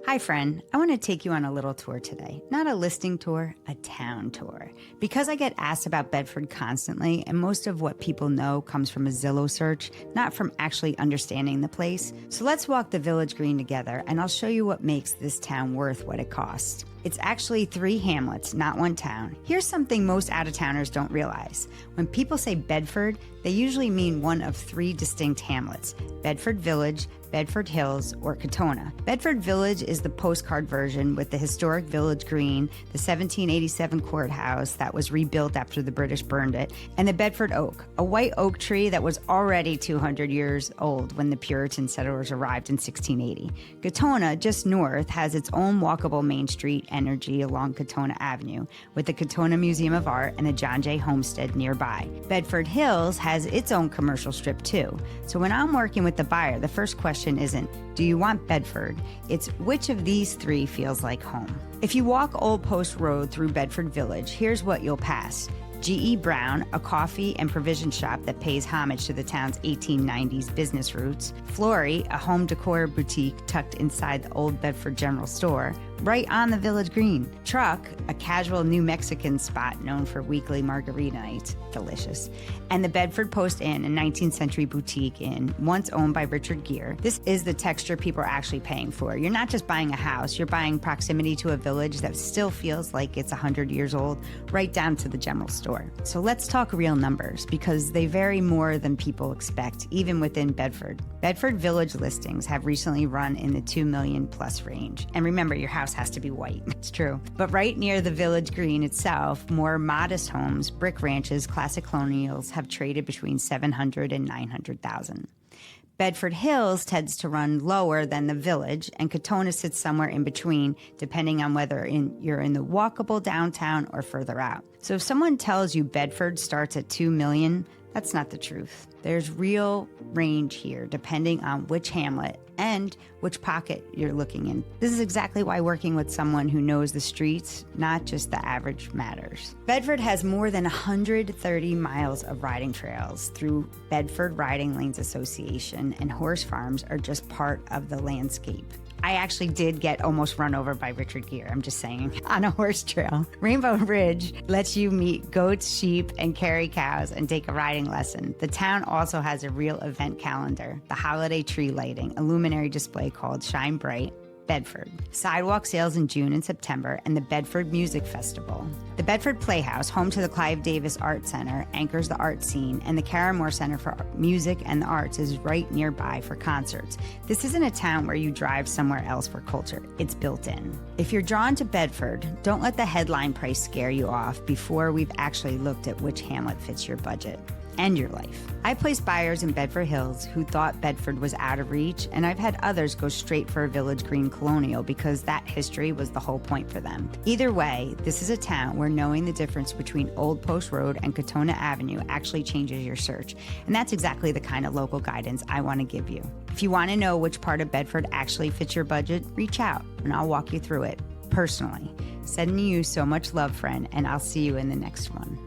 Hi, friend. I want to take you on a little tour today. Not a listing tour, a town tour. Because I get asked about Bedford constantly, and most of what people know comes from a Zillow search, not from actually understanding the place. So let's walk the Village Green together, and I'll show you what makes this town worth what it costs. It's actually 3 hamlets, not one town. Here's something most out-of-towners don't realize. When people say Bedford, they usually mean one of 3 distinct hamlets: Bedford Village, Bedford Hills, or Katonah. Bedford Village is the postcard version with the historic Village Green, the 1787 courthouse that was rebuilt after the British burned it, and the Bedford Oak, a white oak tree that was already 200 years old when the Puritan settlers arrived in 1680. Katonah, just north, has its own walkable Main Street energy along Katonah Avenue, with the Katonah Museum of Art and the John Jay Homestead nearby. Bedford Hills has its own commercial strip too. So when I'm working with the buyer, the first question isn't, do you want Bedford? It's which of these 3 feels like home. If you walk Old Post Road through Bedford Village, here's what you'll pass. G.E. Brown, a coffee and provision shop that pays homage to the town's 1890s business roots. Flory, a home decor boutique tucked inside the old Bedford General Store, right on the Village Green. Truck, a casual New Mexican spot known for weekly margarita nights, delicious. And the Bedford Post Inn, a 19th century boutique inn, once owned by Richard Gere. This is the texture people are actually paying for. You're not just buying a house, you're buying proximity to a village that still feels like it's 100 years old, right down to the general store. So let's talk real numbers, because they vary more than people expect, even within Bedford. Bedford Village listings have recently run in the $2 million plus range. And remember, your house has to be white. It's true. But right near the Village Green itself, more modest homes, brick ranches, classic colonials have traded between $700,000 and $900,000. Bedford Hills tends to run lower than the Village, and Katonah sits somewhere in between, depending on whether you're in the walkable downtown or further out. So if someone tells you Bedford starts at $2 million, that's not the truth. There's real range here, depending on which hamlet and which pocket you're looking in. This is exactly why working with someone who knows the streets, not just the average, matters. Bedford has more than 130 miles of riding trails through Bedford Riding Lanes Association, and horse farms are just part of the landscape. I actually did get almost run over by Richard Gere, I'm just saying, on a horse trail. Rainbow Ridge lets you meet goats, sheep, and carry cows and take a riding lesson. The town also has a real event calendar, the holiday tree lighting, a luminary display called Shine Bright Bedford, sidewalk sales in June and September, and the Bedford Music Festival. The Bedford Playhouse, home to the Clive Davis Art Center, anchors the art scene, and the Caramore Center for Music and the Arts is right nearby for concerts. This isn't a town where you drive somewhere else for culture. It's built in. If you're drawn to Bedford, don't let the headline price scare you off before we've actually looked at which hamlet fits your budget and your life. I placed buyers in Bedford Hills who thought Bedford was out of reach, and I've had others go straight for a Village Green colonial because that history was the whole point for them. Either way, this is a town where knowing the difference between Old Post Road and Katonah Avenue actually changes your search, and that's exactly the kind of local guidance I want to give you. If you want to know which part of Bedford actually fits your budget, reach out and I'll walk you through it personally. Sending you so much love, friend, and I'll see you in the next one.